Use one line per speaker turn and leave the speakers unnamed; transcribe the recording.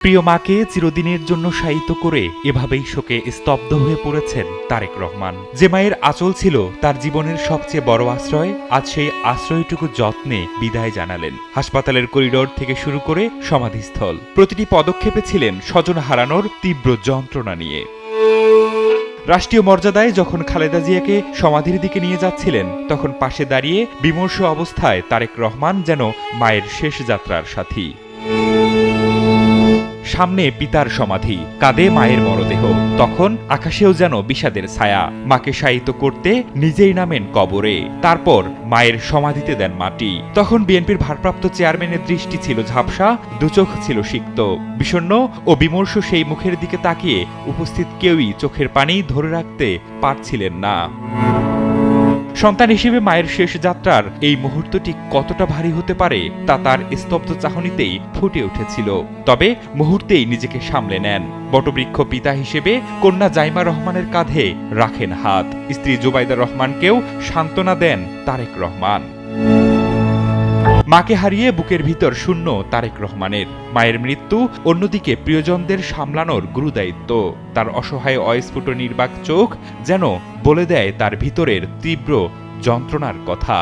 প্রিয় মাকে চিরদিনের জন্য শায়িত করে এভাবেই শোকে স্তব্ধ হয়ে পড়েছেন তারেক রহমান। যে মায়ের আঁচল ছিল তার জীবনের সবচেয়ে বড় আশ্রয়, আজ সেই আশ্রয়টুকু যত্নে বিদায় জানালেন। হাসপাতালের করিডোর থেকে শুরু করে সমাধিস্থল, প্রতিটি পদক্ষেপে ছিলেন স্বজন হারানোর তীব্র যন্ত্রণা নিয়ে। রাষ্ট্রীয় মর্যাদায় যখন খালেদা জিয়াকে সমাধির দিকে নিয়ে যাচ্ছিলেন, তখন পাশে দাঁড়িয়ে বিমর্ষ অবস্থায় তারেক রহমান যেন মায়ের শেষ যাত্রার সাথী। সামনে পিতার সমাধি, কাঁধে মায়ের মরদেহ, তখন আকাশেও যেন বিষাদের ছায়া। মাকে শায়িত করতে নিজেই নামেন কবরে, তারপর মায়ের সমাধিতে দেন মাটি। তখন বিএনপির ভারপ্রাপ্ত চেয়ারম্যানের দৃষ্টি ছিল ঝাপসা, দুচোখ ছিল সিক্ত। বিষণ্ণ ও বিমর্ষ সেই মুখের দিকে তাকিয়ে উপস্থিত কেউই চোখের পানি ধরে রাখতে পারছিলেন না। সন্তান হিসেবে মায়ের শেষ যাত্রার এই মুহূর্তটি কতটা ভারী হতে পারে তা তার স্তব্ধ চাহনিতেই ফুটে উঠেছিল। তবে মুহূর্তেই নিজেকে সামলে নেন। বটবৃক্ষ পিতা হিসেবে কন্যা জাইমা রহমানের কাঁধে রাখেন হাত। স্ত্রী জুবাইদা রহমানকেও সান্ত্বনা দেন তারেক রহমান। মাকে হারিয়ে বুকের ভিতর শূন্য তারেক রহমানের। মায়ের মৃত্যু, অন্যদিকে প্রিয়জনদের সামলানোর গুরুদায়িত্ব। তার অসহায় অস্ফুট নির্বাক চোখ যেন বলে দেয় তার ভিতরের তীব্র যন্ত্রণার কথা।